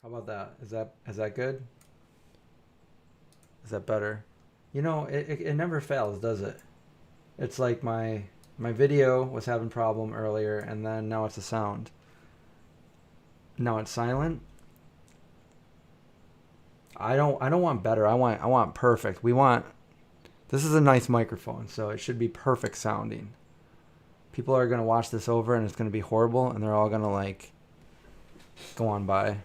How about that? Is that good? Is that better? It never fails, does it? It's like my video was having problem earlier, and then now it's a sound. Now it's silent. I don't want better. I want perfect. This is a nice microphone, so it should be perfect sounding. People are gonna watch this over, and it's gonna be horrible, and they're all gonna like go on by.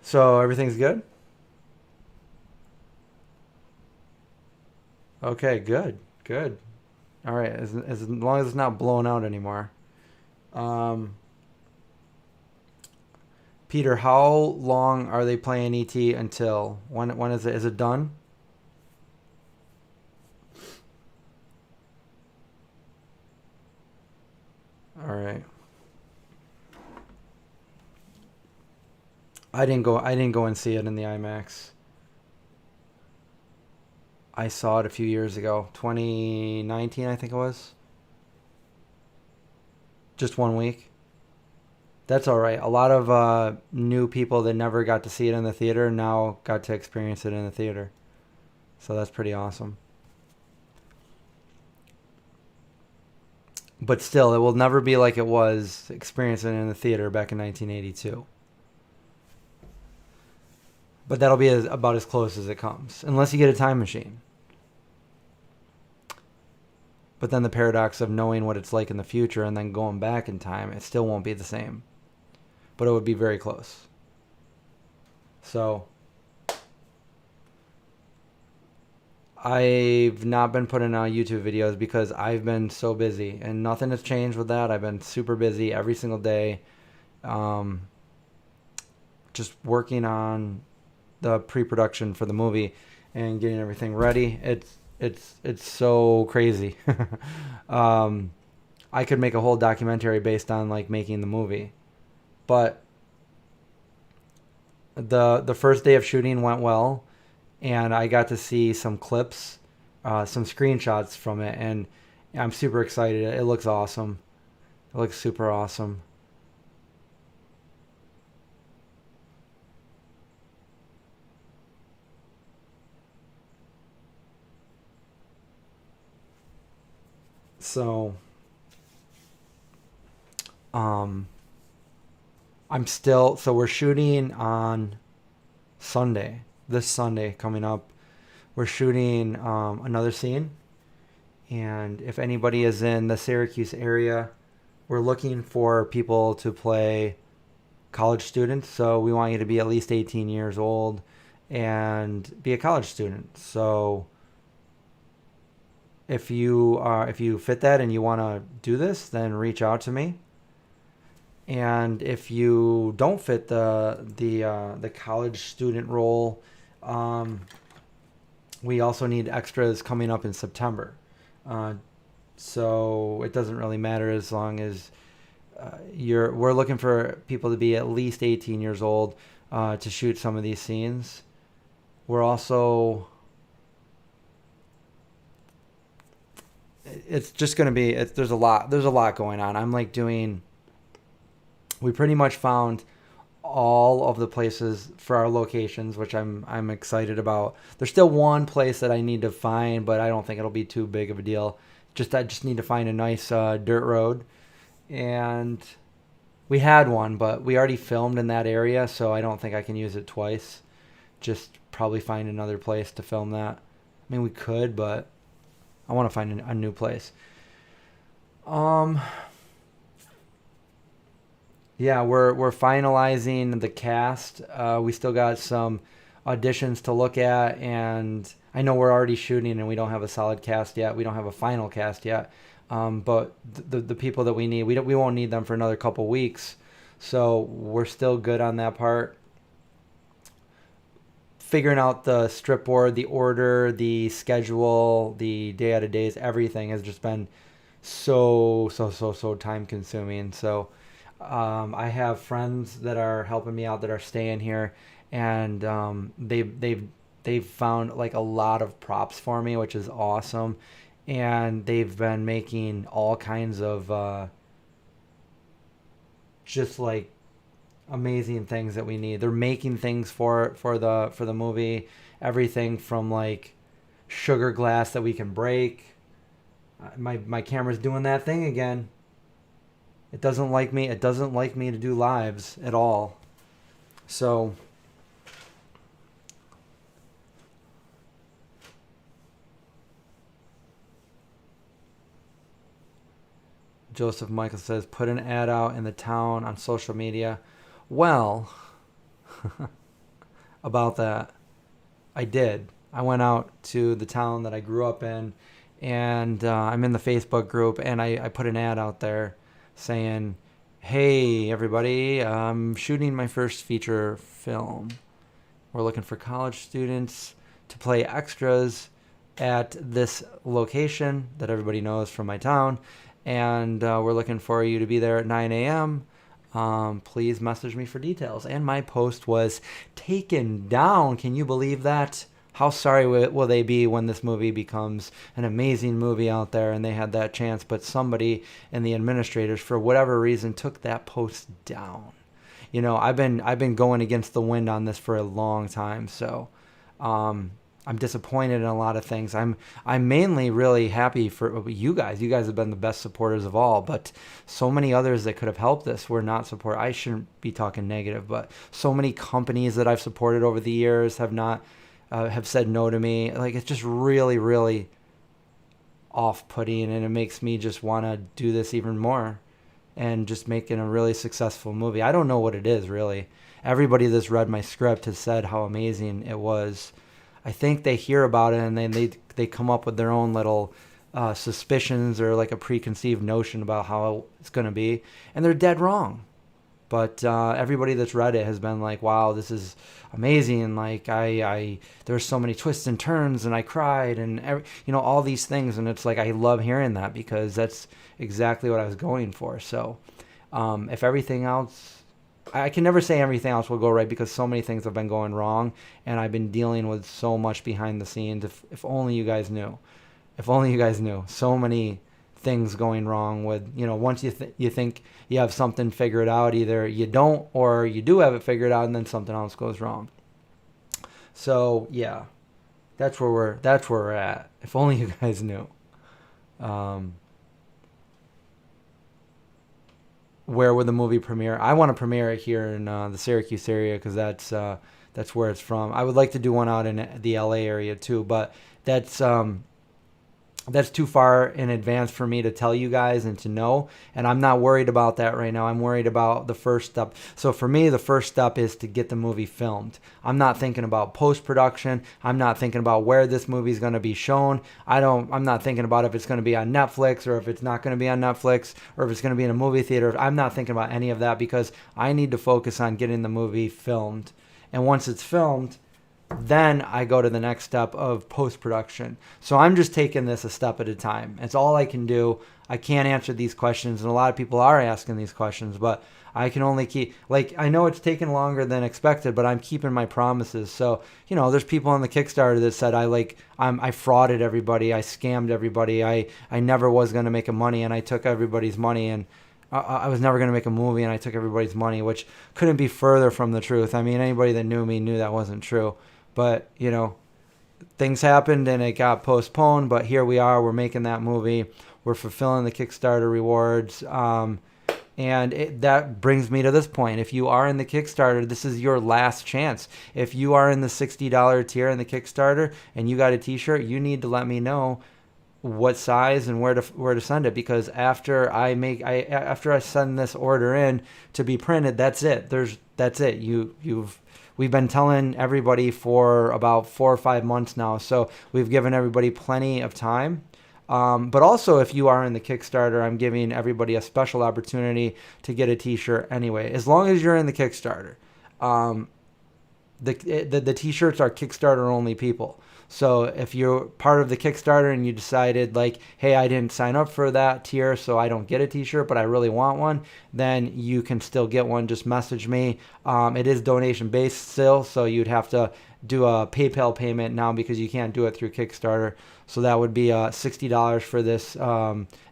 So everything's good. Okay, good, good. All right, as long as it's not blown out anymore. Um, Peter, how long are they playing ET until? When is it? Is it done? All right. I didn't go and see it in the IMAX. I saw it a few years ago, 2019, I think it was. Just 1 week. That's all right. A lot of new people that never got to see it in the theater now got to experience it in the theater. So that's pretty awesome. But still, it will never be like it was experiencing it in the theater back in 1982. But that'll be about as close as it comes, unless you get a time machine. But then the paradox of knowing what it's like in the future and then going back in time, it still won't be the same. But it would be very close. So I've not been putting out YouTube videos because I've been so busy, and nothing has changed with that. I've been super busy every single day, um, just working on the pre-production for the movie and getting everything ready. It's so crazy. um, I could make a whole documentary based on like making the movie, but the first day of shooting went well, and I got to see some clips, some screenshots from it, and I'm super excited. It looks awesome. It looks super awesome. So, um, so we're shooting on Sunday, this Sunday coming up. We're shooting another scene, and if anybody is in the Syracuse area, we're looking for people to play college students. So we want you to be at least 18 years old and be a college student. So if you fit that and you want to do this, then reach out to me. And if you don't fit the college student role, um, we also need extras coming up in September. Uh, so it doesn't really matter as long as we're looking for people to be at least 18 years old to shoot some of these scenes. We're also it's just going to be there's a lot going on. I'm like doing we pretty much found all of the places for our locations, which I'm excited about. There's still one place that I need to find, but I don't think it'll be too big of a deal. I just need to find a nice dirt road, and we had one, but we already filmed in that area, so I don't think I can use it twice. Just probably find another place to film that. I mean, we could, but I want to find a new place. Um, yeah, we're finalizing the cast. We still got some auditions to look at, and I know we're already shooting, and we don't have a solid cast yet. We don't have a final cast yet. But the people that we need, we won't need them for another couple weeks. So we're still good on that part. Figuring out the strip board, the order, the schedule, the day out of days, everything has just been so time consuming. So I have friends that are helping me out that are staying here, and they've found like a lot of props for me, which is awesome. and they've been making all kinds of just like amazing things that we need. They're making things for the movie, everything from like sugar glass that we can break. My camera's doing that thing again. It doesn't like me. It doesn't like me to do lives at all. So Joseph Michael says, put an ad out in the town on social media. Well, about that, I did. I went out to the town that I grew up in, and I'm in the Facebook group, and I put an ad out there saying, hey, everybody, I'm shooting my first feature film. We're looking for college students to play extras at this location that everybody knows from my town, and we're looking for you to be there at 9 a.m. Please message me for details. And my post was taken down. Can you believe that? How sorry will they be when this movie becomes an amazing movie out there and they had that chance, but somebody in the administrators, for whatever reason, took that post down. You know, I've been going against the wind on this for a long time, so I'm disappointed in a lot of things. I'm mainly really happy for you guys. You guys have been the best supporters of all, but so many others that could have helped this were not support. I shouldn't be talking negative, but so many companies that I've supported over the years have not have said no to me. Like, it's just really, really off-putting, and it makes me just want to do this even more and just making a really successful movie. I don't know what it is, really. Everybody that's read my script has said how amazing it was. I think they hear about it and then they come up with their own little suspicions or like a preconceived notion about how it's going to be, and they're dead wrong. But everybody that's read it has been like, wow, this is amazing. Like, there's so many twists and turns, and I cried, and all these things. And it's like, I love hearing that because that's exactly what I was going for. So if everything else, I can never say everything else will go right because so many things have been going wrong, and I've been dealing with so much behind the scenes. If only you guys knew. If only you guys knew. So many things going wrong with, once you think you have something figured out, either you don't or you do have it figured out, and then something else goes wrong. So yeah, that's where we're at. If only you guys knew. Where would the movie premiere? I want to premiere it here in the Syracuse area because that's where it's from. I would like to do one out in the LA area too, but that's too far in advance for me to tell you guys and to know, and I'm not worried about that right now. I'm worried about the first step. So for me, the first step is to get the movie filmed. I'm not thinking about post-production. I'm not thinking about where this movie is going to be shown. I'm not thinking about if it's going to be on Netflix or if it's not going to be on Netflix or if it's going to be in a movie theater. I'm not thinking about any of that because I need to focus on getting the movie filmed. And once it's filmed, then I go to the next step of post-production. So I'm just taking this a step at a time. It's all I can do. I can't answer these questions, and a lot of people are asking these questions, but I can only keep, I know it's taken longer than expected, but I'm keeping my promises. So, there's people on the Kickstarter that said I frauded everybody, I scammed everybody, I never was going to make a money, and I took everybody's money, and I was never going to make a movie, and I took everybody's money, which couldn't be further from the truth. I mean, anybody that knew me knew that wasn't true. But, things happened and it got postponed, but here we are. We're making that movie. We're fulfilling the Kickstarter rewards. And that brings me to this point. If you are in the Kickstarter, this is your last chance. If you are in the $60 tier in the Kickstarter and you got a t-shirt, you need to let me know what size and where to send it, because after I send this order in to be printed, that's it. That's it. We've been telling everybody for about 4 or 5 months now, so we've given everybody plenty of time. But also, if you are in the Kickstarter, I'm giving everybody a special opportunity to get a t-shirt anyway, as long as you're in the Kickstarter. The t-shirts are Kickstarter only people. So if you're part of the Kickstarter and you decided hey, I didn't sign up for that tier, so I don't get a t-shirt, but I really want one, then you can still get one. Just message me. It is donation based still, so you'd have to do a PayPal payment now because you can't do it through Kickstarter. So that would be $60 for this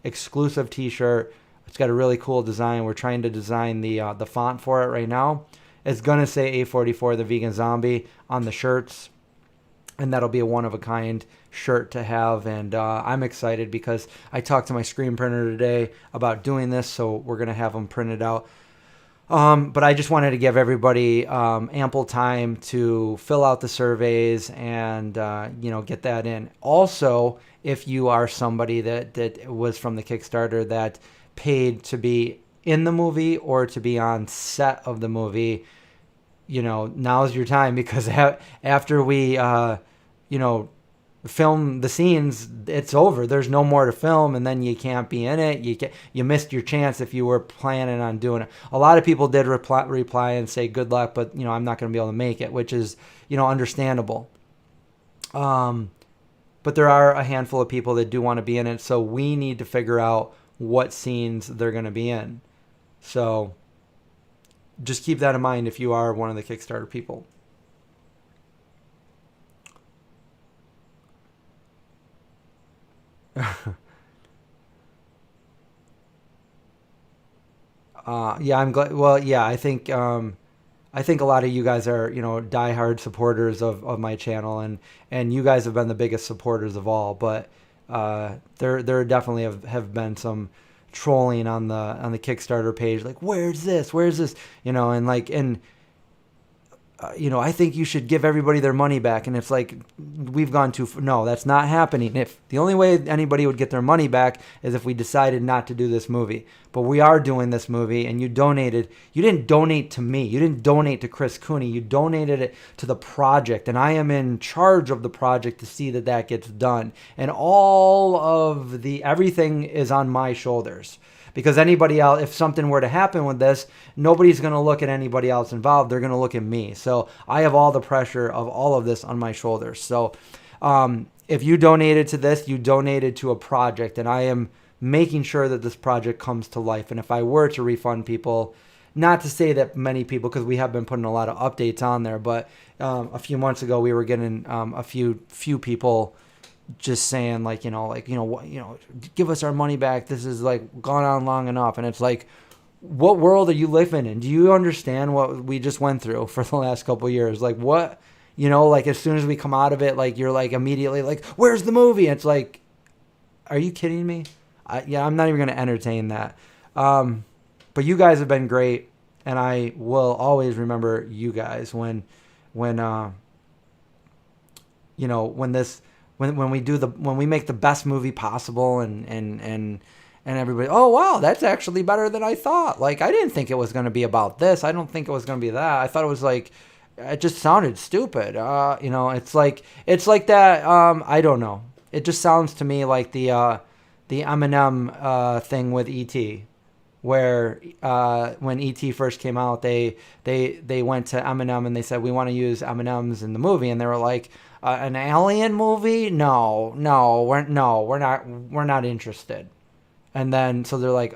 exclusive T-shirt. It's got a really cool design. We're trying to design the font for it right now. It's gonna say A44, the vegan zombie, on the shirts, and that'll be a one-of-a-kind shirt to have. And I'm excited because I talked to my screen printer today about doing this, so we're gonna have them printed out. But I just wanted to give everybody ample time to fill out the surveys and get that in. Also, if you are somebody that was from the Kickstarter that paid to be in the movie or to be on set of the movie, now's your time, because after we film the scenes, it's over. There's no more to film, and then you can't be in it. You missed your chance if you were planning on doing it. A lot of people did reply and say good luck, but I'm not going to be able to make it, which is understandable. But there are a handful of people that do want to be in it, so we need to figure out what scenes they're going to be in. So just keep that in mind if you are one of the Kickstarter people. Yeah, I'm glad. Well, yeah, I think a lot of you guys are, diehard supporters of my channel, and you guys have been the biggest supporters of all. But there definitely have been some trolling on the Kickstarter page, like, where's this, I think you should give everybody their money back. And it's like, we've gone too far. No, that's not happening. If the only way anybody would get their money back is if we decided not to do this movie. But we are doing this movie, and you didn't donate to me. You didn't donate to Chris Cooney. You donated it to the project. And I am in charge of the project to see that gets done. And everything is on my shoulders. Because anybody else, if something were to happen with this, nobody's going to look at anybody else involved. They're going to look at me. So I have all the pressure of all of this on my shoulders. So if you donated to this, you donated to a project. And I am making sure that this project comes to life. And if I were to refund people, not to say that many people, because we have been putting a lot of updates on there, but a few months ago we were getting a few people just saying give us our money back. This is gone on long enough. And it's like, what world are you living in? Do you understand what we just went through for the last couple of years? What, as soon as we come out of it, you're immediately where's the movie? And it's like, are you kidding me? I'm not even going to entertain that. But you guys have been great. And I will always remember you guys when we make the best movie possible, and everybody, oh wow, that's actually better than I thought. I didn't think it was going to be about this. I don't think it was going to be that. I thought it was it just sounded stupid. It's like that. I don't know. It just sounds to me like the Eminem thing with E.T., where when E.T. first came out, they went to Eminem and they said, we want to use M&Ms in the movie, and they were like, an alien movie? No, we're not interested. And then so they're like,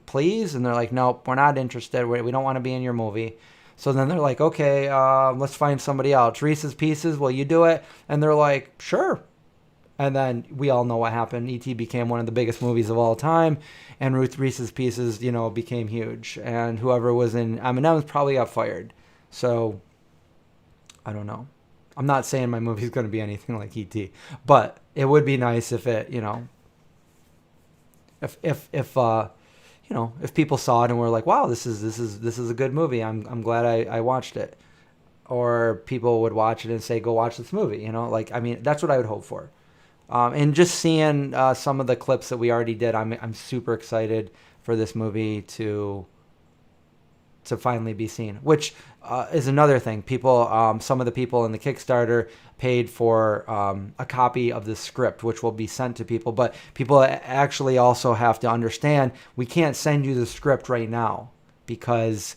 please, and they're like, nope, we're not interested. We don't want to be in your movie. So then they're like, okay, let's find somebody else. Reese's Pieces, will you do it? And they're like, sure. And then we all know what happened. E.T. became one of the biggest movies of all time, and Reese's Pieces, became huge. And whoever was in M&M's probably got fired. So I don't know. I'm not saying my movie's going to be anything like E.T., but it would be nice if it, if people saw it and were like, wow, this is a good movie. I'm glad I watched it. Or people would watch it and say, go watch this movie. That's what I would hope for. And just seeing some of the clips that we already did, I'm super excited for this movie to finally be seen, which is another thing. People, some of the people in the Kickstarter paid for a copy of the script, which will be sent to people. But people actually also have to understand, we can't send you the script right now because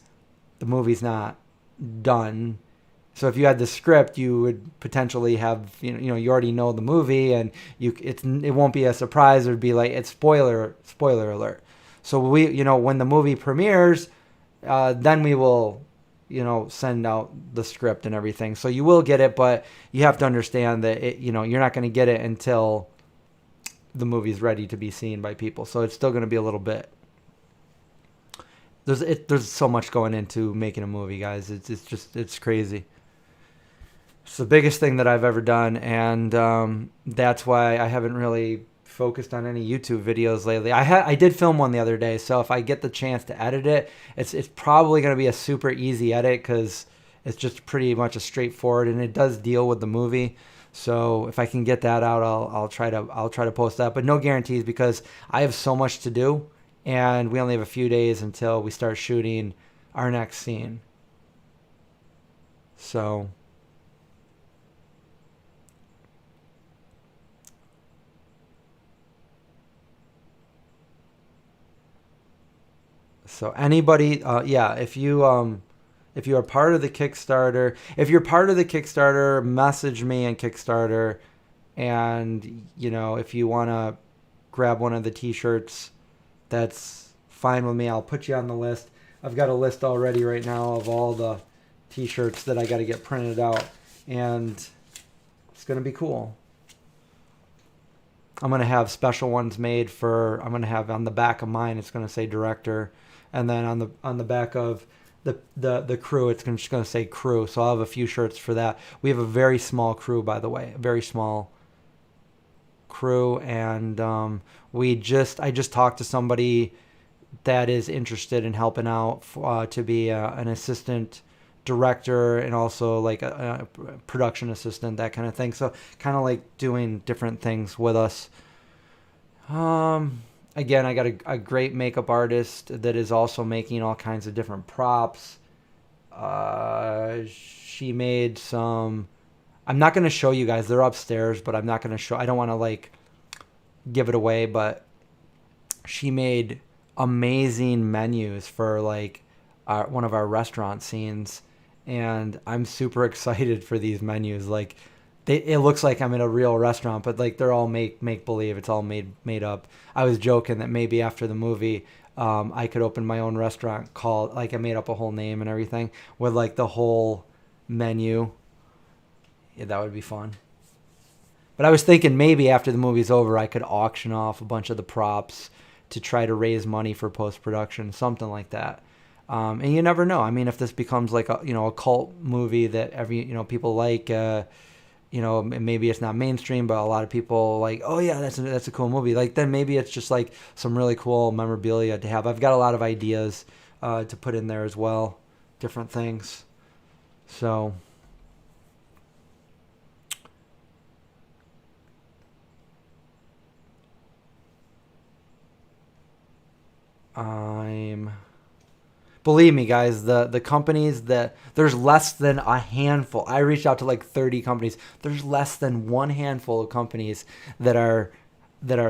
the movie's not done. So if you had the script, you would potentially have, you already know the movie, and it won't be a surprise. It would be like, it's spoiler alert. So when the movie premieres, then we will send out the script and everything. So you will get it, but you have to understand that you're not going to get it until the movie's ready to be seen by people. So it's still going to be a little bit. There's so much going into making a movie, guys. It's crazy. It's the biggest thing that I've ever done, and that's why I haven't really focused on any YouTube videos lately. I did film one the other day, so if I get the chance to edit it, it's probably going to be a super easy edit because it's just pretty much a straightforward, and it does deal with the movie. So if I can get that out, I'll try to post that, but no guarantees because I have so much to do, and we only have a few days until we start shooting our next scene. So anybody, yeah, if you are part of the Kickstarter, message me on Kickstarter, and if you want to grab one of the t-shirts, that's fine with me. I'll put you on the list. I've got a list already right now of all the t-shirts that I got to get printed out, and it's going to be cool. I'm going to have special ones made I'm going to have on the back of mine, it's going to say director, and then on the back of the crew, it's just going to say crew. So I'll have a few shirts for that. We have a very small crew, by the way, a very small crew, and I just talked to somebody that is interested in helping out to be an assistant director and also like a production assistant, that kind of thing. So kind of like doing different things with us. Again, I got a great makeup artist that is also making all kinds of different props. She made some. I'm not going to show you guys. They're upstairs, but I'm not going to show. I don't want to like give it away, but she made amazing menus for like one of our restaurant scenes, and I'm super excited for these menus. Like, it looks like I'm in a real restaurant, but like they're all make believe. It's all made up. I was joking that maybe after the movie, I could open my own restaurant called, like, I made up a whole name and everything with like the whole menu. Yeah, that would be fun. But I was thinking maybe after the movie's over, I could auction off a bunch of the props to try to raise money for post-production, something like that. And you never know. I mean, if this becomes like a cult movie that people like, maybe it's not mainstream, but a lot of people like, oh yeah, that's a cool movie. Like, then maybe it's just like some really cool memorabilia to have. I've got a lot of ideas to put in there as well, different things. So believe me, guys, the companies that there's less than a handful. I reached out to like 30 companies. There's less than one handful of companies that are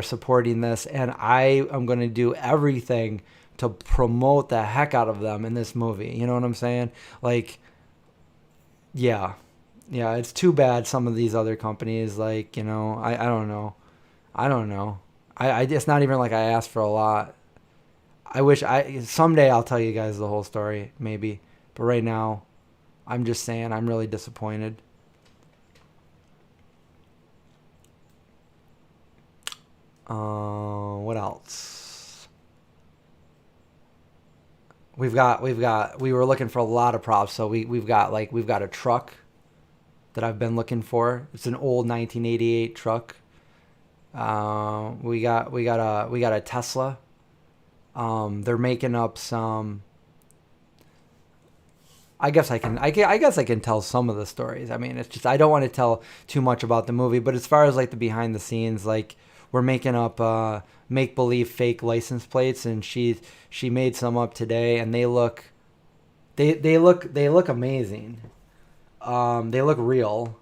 supporting this, and I am going to do everything to promote the heck out of them in this movie. You know what I'm saying? Like, yeah, it's too bad some of these other companies, like, I don't know. It's not even like I asked for a lot. I wish someday I'll tell you guys the whole story, maybe. But right now, I'm just saying I'm really disappointed. What else? We were looking for a lot of props, so we've got a truck that I've been looking for. It's an old 1988 truck. We got a Tesla. They're making up some. I guess I can tell some of the stories. I mean, it's just I don't want to tell too much about the movie, but as far as like the behind the scenes, like, we're making up make believe fake license plates, and she made some up today, and they look amazing. They look real,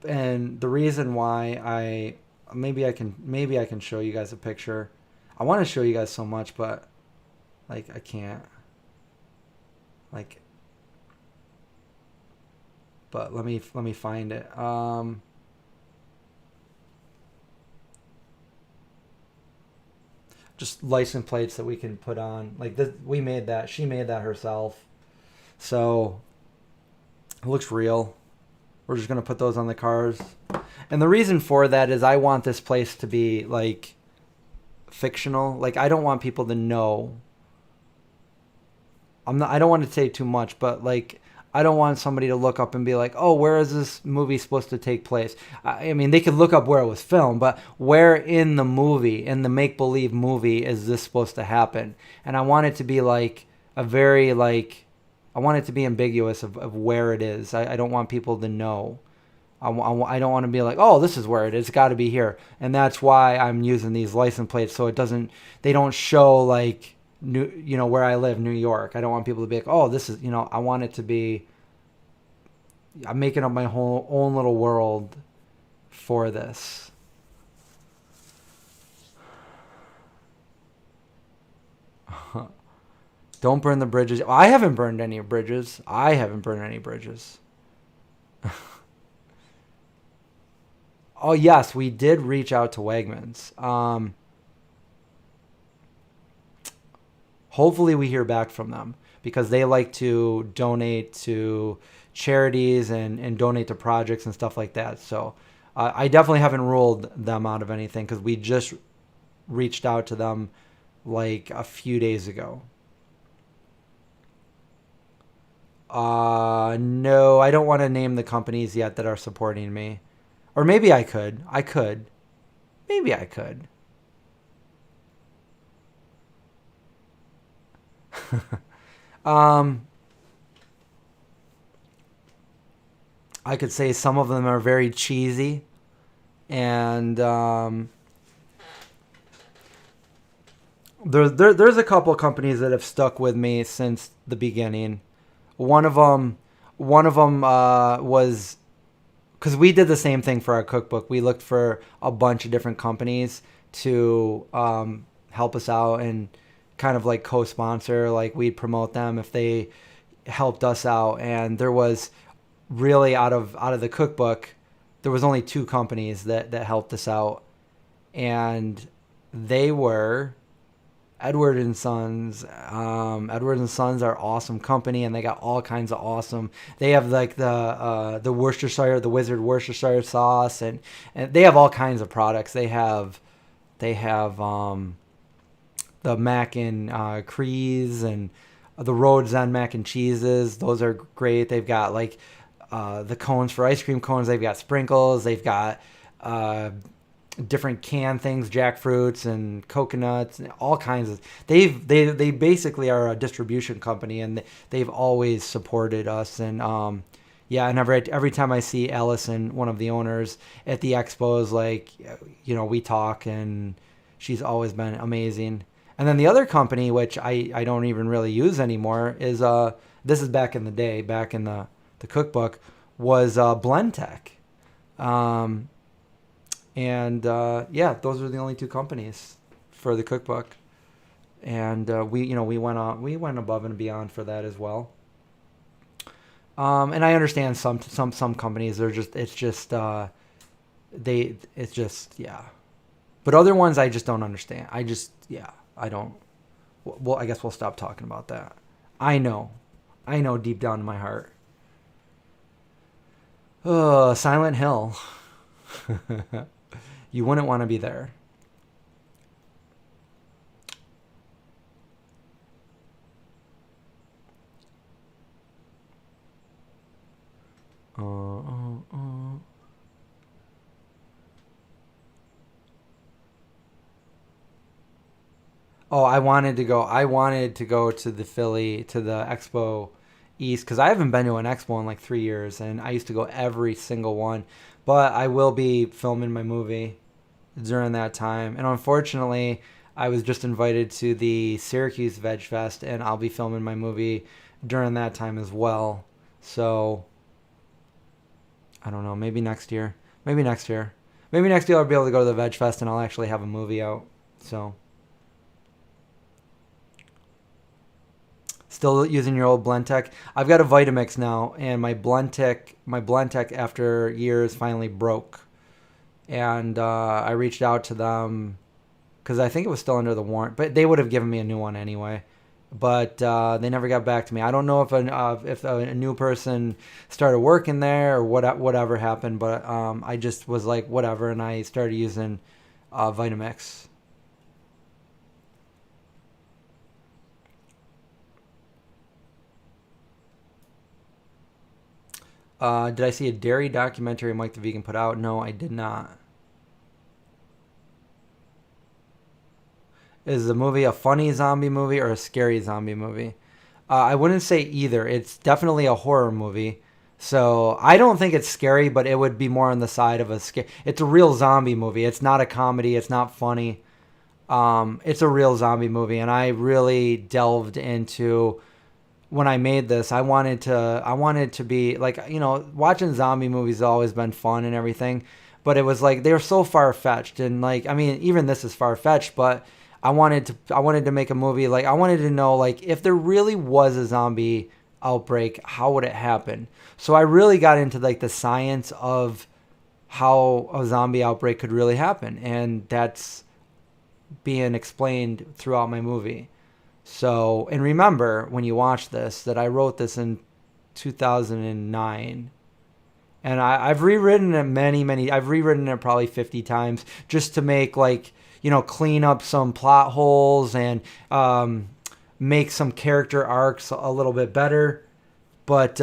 and the reason why maybe I can show you guys a picture. I want to show you guys so much, but like I can't. Like, but let me find it. Just license plates that we can put on. Like this, we made that. She made that herself. So it looks real. We're just going to put those on the cars. And the reason for that is I want this place to be like fictional. Like I don't want people to know. I don't want to say too much, but like I don't want somebody to look up and be like, "Oh, where is this movie supposed to take place?" I mean, they could look up where it was filmed, but where in the movie, in the make-believe movie, is this supposed to happen? And I want it to be like a very like I want it to be ambiguous of where it is. I don't want people to know. I don't want to be like, oh, this is where it is. It's got to be here. And that's why I'm using these license plates so they don't show like, where I live, New York. I don't want people to be like, oh, this is, I want it to be, I'm making up my whole own little world for this. Don't burn the bridges. I haven't burned any bridges. Oh, yes, we did reach out to Wegmans. Hopefully we hear back from them because they like to donate to charities and donate to projects and stuff like that. So I definitely haven't ruled them out of anything because we just reached out to them like a few days ago. No, I don't want to name the companies yet that are supporting me. Or maybe I could. Maybe I could. I could say some of them are very cheesy. And there's a couple of companies that have stuck with me since the beginning. One of them was... Because we did the same thing for our cookbook. We looked for a bunch of different companies to help us out and kind of like co-sponsor. Like we'd promote them if they helped us out. And there was really out of the cookbook, there was only 2 companies that helped us out. And they were Edward and Sons. Edward and Sons are awesome company, and they got all kinds of awesome. They have like the Worcestershire, the Wizard Worcestershire sauce, and they have all kinds of products. They have the mac and crees and the Rhodes on mac and cheeses. Those are great. They've got like the cones for ice cream cones. They've got sprinkles. They've got different canned things, jackfruits and coconuts, and all kinds of. They basically are a distribution company, and they've always supported us. And yeah, and every time I see Allison, one of the owners, at the expos, like we talk, and she's always been amazing. And then the other company, which I don't even really use anymore, is this is back in the day, back in the cookbook, was Blendtec. And yeah, those are the only 2 companies for the cookbook, and we went above and beyond for that as well. And I understand some companies it's just yeah, but other ones I just don't understand. I don't. Well, I guess we'll stop talking about that. I know deep down in my heart. Silent Hill. You wouldn't want to be there. Oh, I wanted to go to the Expo East because I haven't been to an expo in like 3 years, and I used to go every single one. But I will be filming my movie during that time. And unfortunately, I was just invited to the Syracuse Veg Fest, and I'll be filming my movie during that time as well. So, I don't know, maybe next year. Maybe next year I'll be able to go to the Veg Fest, and I'll actually have a movie out. So, still using your old Blendtec. I've got a Vitamix now, and my Blendtec after years finally broke. And I reached out to them because I think it was still under the warrant, but they would have given me a new one anyway. but they never got back to me. I don't know if a new person started working there or whatever happened, but I just was like whatever, and I started using Vitamix. Did I see a dairy documentary Mike the Vegan put out? No, I did not. Is the movie a funny zombie movie or a scary zombie movie? I wouldn't say either. It's definitely a horror movie. So I don't think it's scary, but it would be more on the side of a scare. It's a real zombie movie. It's not a comedy. It's not funny. It's a real zombie movie, and I really delved into when I made this. I wanted to be like, watching zombie movies has always been fun and everything, but it was like they were so far fetched, and like I mean even this is far fetched, but I wanted to make a movie, like I wanted to know like if there really was a zombie outbreak, how would it happen? So I really got into like the science of how a zombie outbreak could really happen, and that's being explained throughout my movie. So, and remember when you watch this that I wrote this in 2009, and I've rewritten it I've rewritten it probably 50 times just to make like, clean up some plot holes and make some character arcs a little bit better. But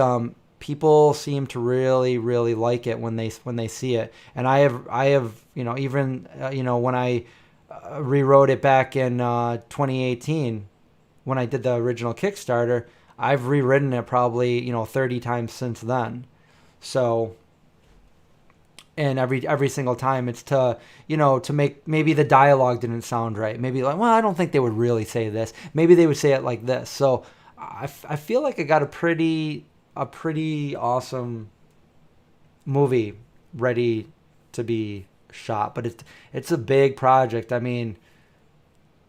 people seem to really, really like it when they see it. And I have even when I rewrote it back in 2018 when I did the original Kickstarter, I've rewritten it probably 30 times since then. So, and every single time it's to make, maybe the dialogue didn't sound right. Maybe like, well, I don't think they would really say this. Maybe they would say it like this. So I feel like I got a pretty awesome movie ready to be shot, but it's a big project. I mean,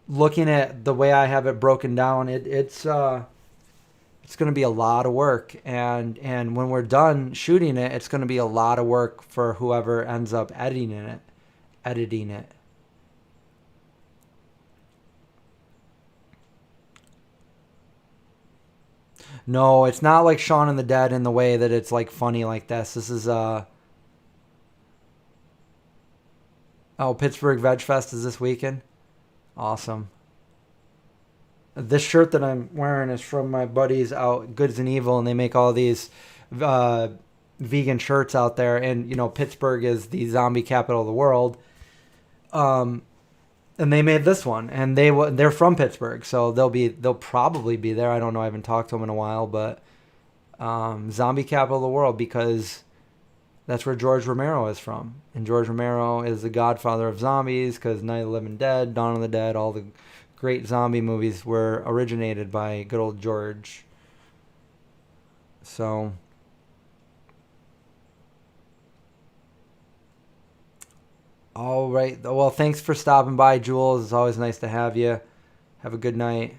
looking at the way I have it broken down, it's going to be a lot of work, and when we're done shooting it, it's going to be a lot of work for whoever ends up editing it. No, it's not like Shaun of the Dead in the way that it's like funny like this. This is Pittsburgh Veg Fest is this weekend. Awesome. This shirt that I'm wearing is from my buddies out Goods and Evil, and they make all these uh, vegan shirts out there. And Pittsburgh is the zombie capital of the world. Um, and they made this one, and they're from Pittsburgh, so they'll probably be there. I don't know. I haven't talked to them in a while, but zombie capital of the world, because that's where George Romero is from, and George Romero is the godfather of zombies, because Night of the Living Dead, Dawn of the Dead, all the great zombie movies were originated by good old George. So, all right. Well, thanks for stopping by, Jules. It's always nice to have you. Have a good night,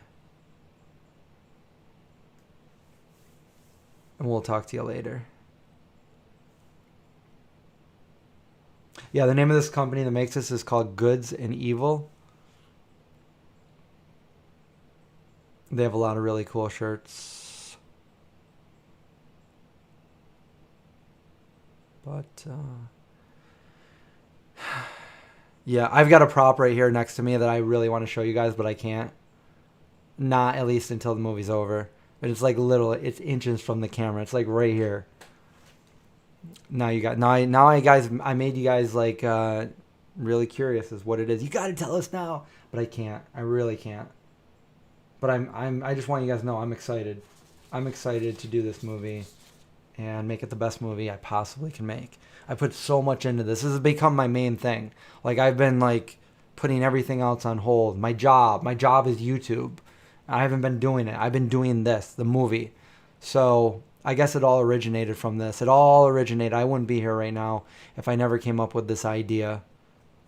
and we'll talk to you later. Yeah, the name of this company that makes this is called Goods and Evil. They have a lot of really cool shirts. But, yeah, I've got a prop right here next to me that I really want to show you guys, but I can't. Not at least until the movie's over. But it's like it's inches from the camera. It's like right here. Now you got I made you guys like really curious as what it is. You got to tell us now, but I can't. I really can't. But I just want you guys to know I'm excited. I'm excited to do this movie and make it the best movie I possibly can make. I put so much into this. This has become my main thing. Like I've been like putting everything else on hold. My job is YouTube. I haven't been doing it. I've been doing this, the movie. So I guess it all originated from this. It all originated. I wouldn't be here right now if I never came up with this idea.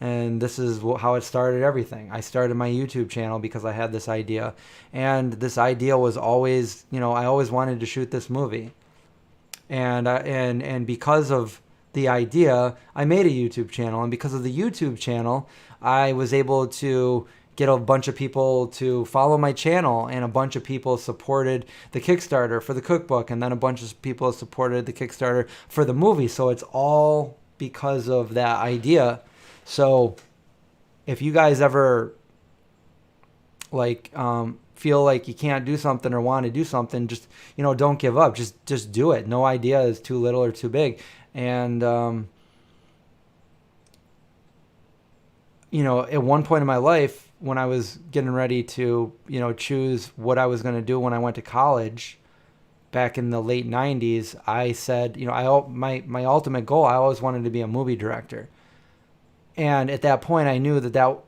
And this is how it started everything. I started my YouTube channel because I had this idea. And this idea was always, I always wanted to shoot this movie. And because of the idea, I made a YouTube channel. And because of the YouTube channel, I was able to get a bunch of people to follow my channel, and a bunch of people supported the Kickstarter for the cookbook, and then a bunch of people supported the Kickstarter for the movie. So it's all because of that idea. So if you guys ever like feel like you can't do something or want to do something, just, you know, don't give up. Just do it. No idea is too little or too big. And you know, at one point in my life, when I was getting ready to, you know, choose what I was going to do when I went to college back in the late 90s, I said, you know, my ultimate goal, I always wanted to be a movie director. And at that point, I knew that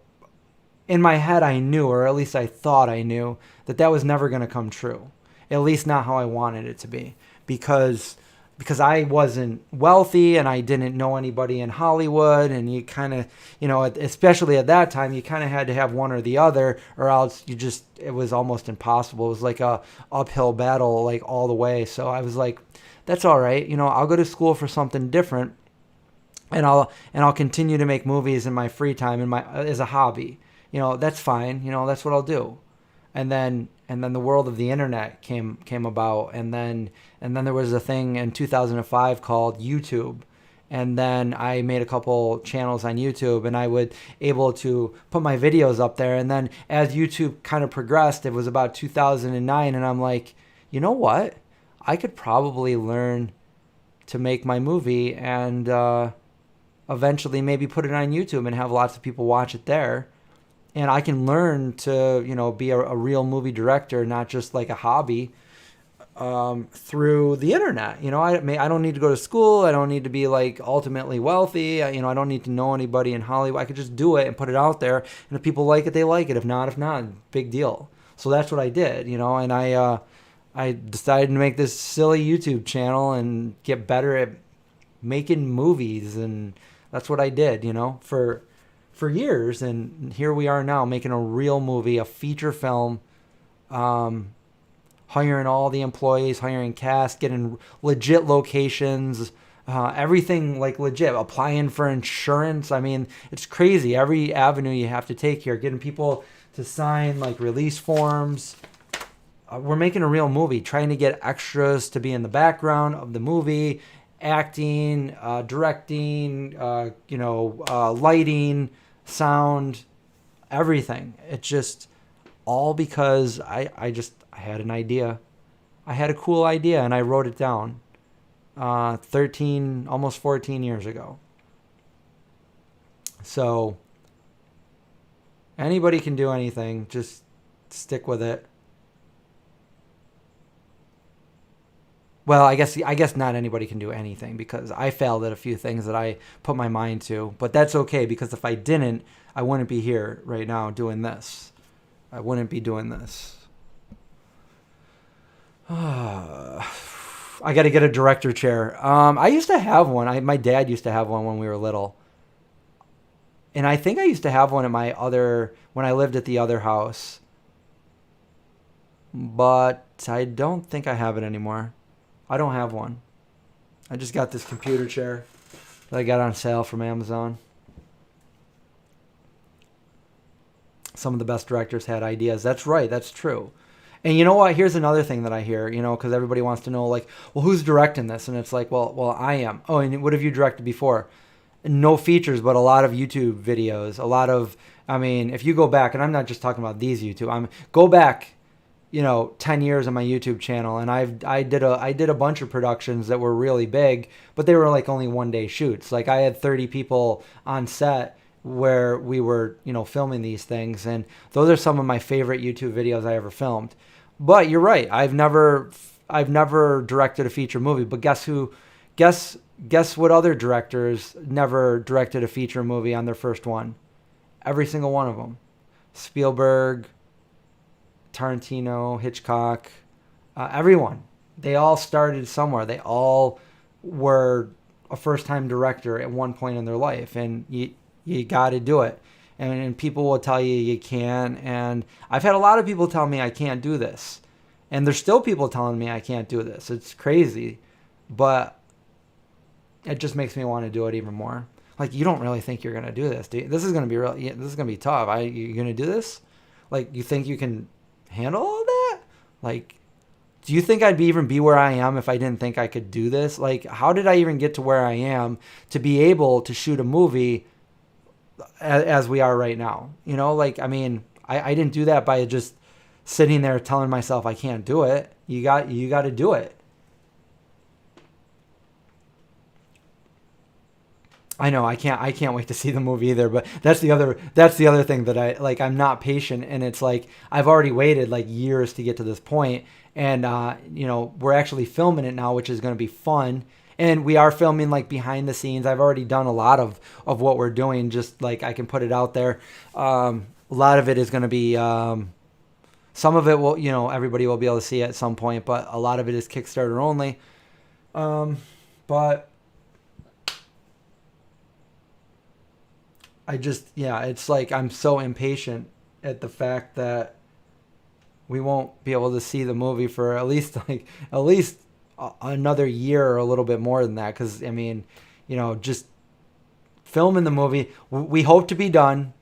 in my head, I knew, or at least I thought I knew, that was never going to come true. At least not how I wanted it to be. Because I wasn't wealthy and I didn't know anybody in Hollywood, and you kind of, you know, especially at that time, you kind of had to have one or the other, or else it was almost impossible. It was like a uphill battle, like all the way. So I was like, that's all right. You know, I'll go to school for something different, and I'll continue to make movies in my free time as a hobby. You know, that's fine. You know, that's what I'll do. And then the world of the internet came about, and then there was a thing in 2005 called YouTube, and then I made a couple channels on YouTube, and I would able to put my videos up there. And then as YouTube kind of progressed, it was about 2009, and I'm like, you know what? I could probably learn to make my movie and eventually maybe put it on YouTube and have lots of people watch it there. And I can learn to, you know, be a real movie director, not just like a hobby, through the internet. You know, I don't need to go to school. I don't need to be like ultimately wealthy. You know, I don't need to know anybody in Hollywood. I could just do it and put it out there. And if people like it, they like it. If not, big deal. So that's what I did, you know, and I decided to make this silly YouTube channel and get better at making movies. And that's what I did, you know, for years. And here we are now making a real movie, a feature film, hiring all the employees, hiring cast, getting legit locations, everything like legit, applying for insurance. I mean, it's crazy. Every avenue you have to take here, getting people to sign like release forms. We're making a real movie, trying to get extras to be in the background of the movie, acting, directing, lighting, sound, everything. It's just all because I had an idea. I had a cool idea, and I wrote it down 13, almost 14 years ago. So anybody can do anything. Just stick with it. Well, I guess not anybody can do anything, because I failed at a few things that I put my mind to. But that's okay, because if I didn't, I wouldn't be here right now doing this. I wouldn't be doing this. I got to get a director chair. I used to have one. My dad used to have one when we were little. And I think I used to have one at when I lived at the other house. But I don't think I have it anymore. I don't have one. I just got this computer chair that I got on sale from Amazon. Some of the best directors had ideas. That's right. That's true. And you know what? Here's another thing that I hear, you know, because everybody wants to know, like, well, who's directing this? And it's like, well, I am. Oh, and what have you directed before? No features, but a lot of YouTube videos. If you go back, and I'm not just talking about these YouTube. Go back, 10 years on my YouTube channel, and I did a bunch of productions that were really big, but they were like only one-day shoots. Like, I had 30 people on set where we were, filming these things, and those are some of my favorite YouTube videos I ever filmed. But you're right, I've never directed a feature movie. But guess what other directors never directed a feature movie on their first one? Every single one of them. Spielberg, Tarantino, Hitchcock, everyone. They all started somewhere. They all were a first-time director at one point in their life, and you got to do it. And people will tell you can't. And I've had a lot of people tell me I can't do this, and there's still people telling me I can't do this. It's crazy, but it just makes me want to do it even more. Like, you don't really think you're gonna do this, do you? This is gonna be real. Yeah, this is gonna be tough. You gonna do this? Like, you think you can handle all that? Like, do you think I'd even be where I am if I didn't think I could do this? Like, how did I even get to where I am to be able to shoot a movie as we are right now? You know, like, I mean, I didn't do that by just sitting there telling myself I can't do it. You got to do it. I know I can't wait to see the movie either, but that's the other thing that I like. I'm not patient, and it's like I've already waited like years to get to this point, and we're actually filming it now, which is going to be fun. And we are filming like behind the scenes. I've already done a lot of what we're doing, just like I can put it out there. A lot of it is going to be some of it will, everybody will be able to see at some point, but a lot of it is Kickstarter only. But it's like I'm so impatient at the fact that we won't be able to see the movie for at least another year or a little bit more than that. Because I mean, just filming the movie, we hope to be done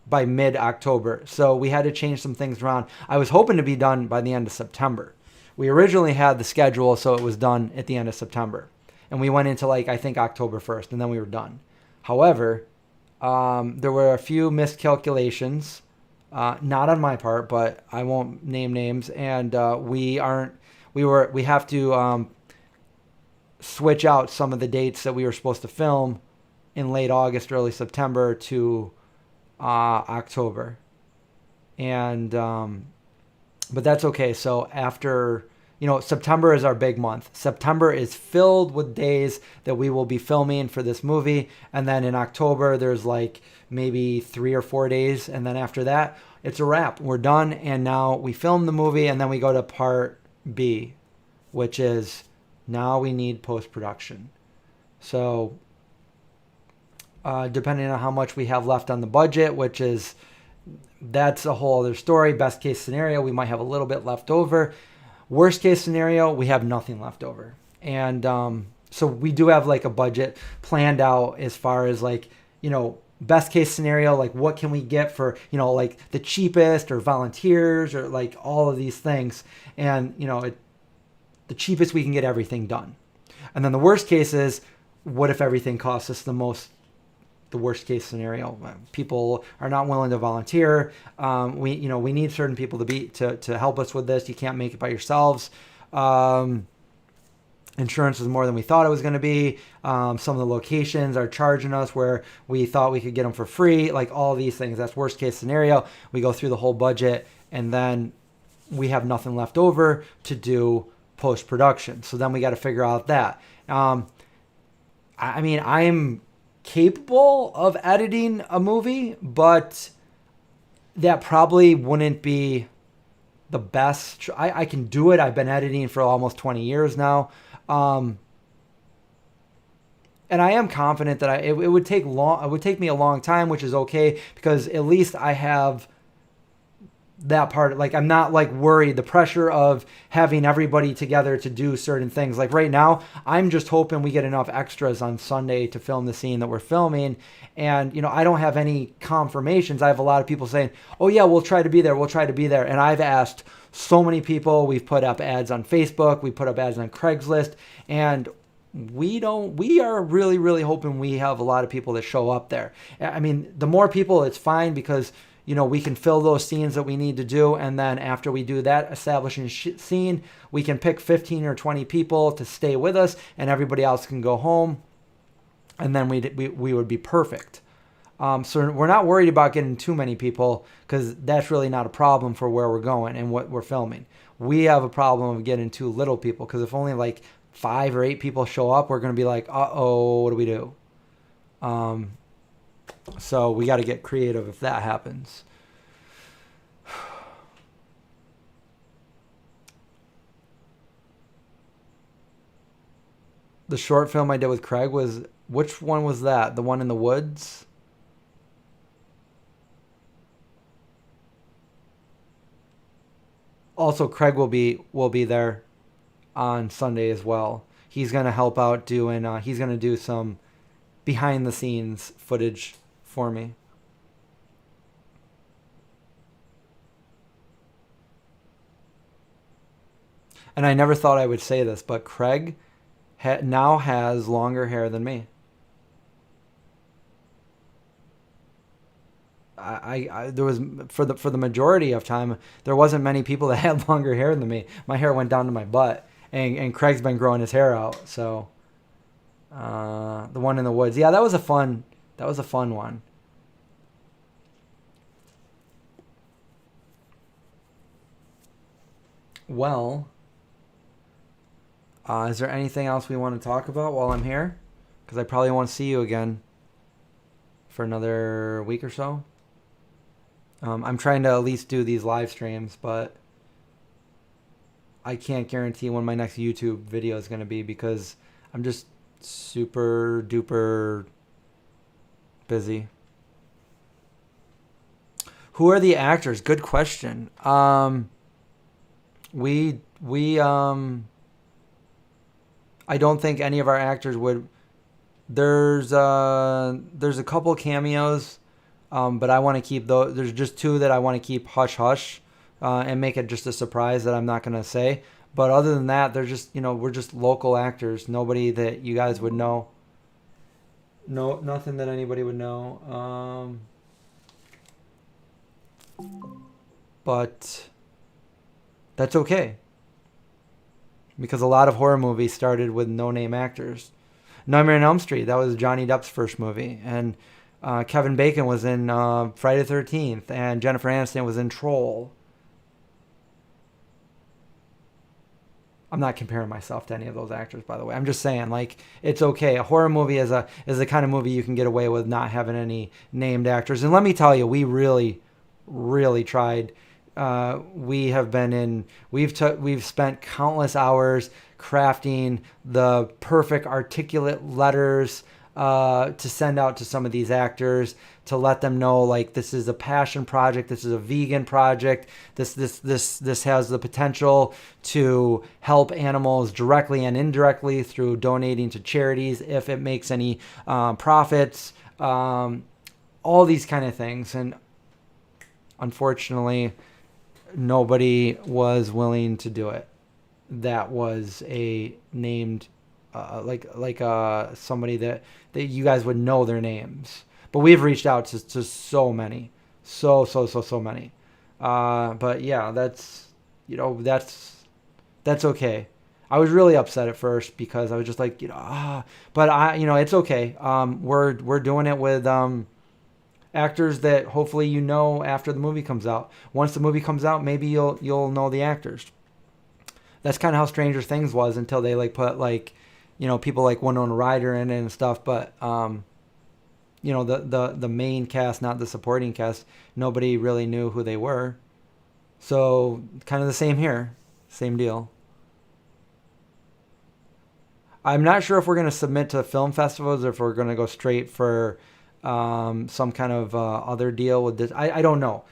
by mid-October. So we had to change some things around. I was hoping to be done by the end of September. We originally had the schedule so it was done at the end of September, and we went into I think October 1st, and then we were done. However, there were a few miscalculations, not on my part, but I won't name names. And we have to switch out some of the dates that we were supposed to film in late August, early September to October. And but that's okay. So after, September is our big month. September is filled with days that we will be filming for this movie. And then in October, there's maybe 3 or 4 days. And then after that, it's a wrap. We're done. And now we film the movie, and then we go to part B, which is now we need post-production. So depending on how much we have left on the budget, that's a whole other story. Best case scenario, we might have a little bit left over. Worst case scenario, we have nothing left over. And so we do have a budget planned out as far as best case scenario, what can we get for, the cheapest or volunteers or all of these things. And, the cheapest we can get everything done. And then the worst case is, what if everything costs us the worst case scenario? People are not willing to volunteer. We need certain people to help us with this. You can't make it by yourselves. Insurance is more than we thought it was going to be. Some of the locations are charging us where we thought we could get them for free. All these things. That's worst case scenario. We go through the whole budget, and then we have nothing left over to do post-production. So then we got to figure out that. I'm capable of editing a movie, but that probably wouldn't be the best. I can do it. I've been editing for almost 20 years now. And I am confident that it would take long. It would take me a long time, which is okay, because at least I have that part. I'm not worried. The pressure of having everybody together to do certain things. Right now, I'm just hoping we get enough extras on Sunday to film the scene that we're filming. And, I don't have any confirmations. I have a lot of people saying, oh yeah, we'll try to be there. We'll try to be there. And I've asked so many people. We've put up ads on Facebook. We put up ads on Craigslist, and we are really, really hoping we have a lot of people that show up there. I mean, the more people, it's fine, because we can fill those scenes that we need to do. And then after we do that establishing scene, we can pick 15 or 20 people to stay with us, and everybody else can go home. And then we would be perfect. So we're not worried about getting too many people, because that's really not a problem for where we're going and what we're filming. We have a problem of getting too little people, because if only 5 or 8 people show up, we're going to be uh-oh, what do we do? So we got to get creative if that happens. The short film I did with Craig which one was that? The one in the woods? Also, Craig will be there on Sunday as well. He's going to help out doing, he's going to do some behind the scenes footage for me. And I never thought I would say this, but Craig now has longer hair than me. I there was for the majority of time there wasn't many people that had longer hair than me. My hair went down to my butt, and Craig's been growing his hair out. So the one in the woods, yeah, that was a fun one. Well, is there anything else we want to talk about while I'm here? Because I probably won't see you again for another week or so. I'm trying to at least do these live streams, but I can't guarantee when my next YouTube video is going to be because I'm just super duper busy. Who are the actors? Good question. We I don't think any of our actors would. There's a couple cameos, but I want to keep those. There's just two that I want to keep hush hush, and make it just a surprise that I'm not gonna say. But other than that, they're just we're just local actors. Nobody that you guys would know. No, nothing that anybody would know. But that's okay. Because a lot of horror movies started with no-name actors. Nightmare on Elm Street, that was Johnny Depp's first movie. And Kevin Bacon was in Friday the 13th. And Jennifer Aniston was in Troll. I'm not comparing myself to any of those actors, by the way. I'm just saying, like, it's okay. A horror movie is the kind of movie you can get away with not having any named actors. And let me tell you, we really, really tried. We've spent countless hours crafting the perfect articulate letters to send out to some of these actors to let them know, like, this is a passion project, this is a vegan project, this has the potential to help animals directly and indirectly through donating to charities if it makes any profits, all these kind of things. And unfortunately, nobody was willing to do it. That was a named, somebody that you guys would know their names. But we've reached out to so many, so many. But yeah, that's okay. I was really upset at first because I was just like, but it's okay. We're doing it with actors that hopefully after the movie comes out. Once the movie comes out, maybe you'll know the actors. That's kind of how Stranger Things was until they put people like Winona Ryder in it and stuff. But the main cast, not the supporting cast, nobody really knew who they were. So kind of the same here, same deal. I'm not sure if we're going to submit to film festivals or if we're going to go straight for some kind of other deal with this. I don't know.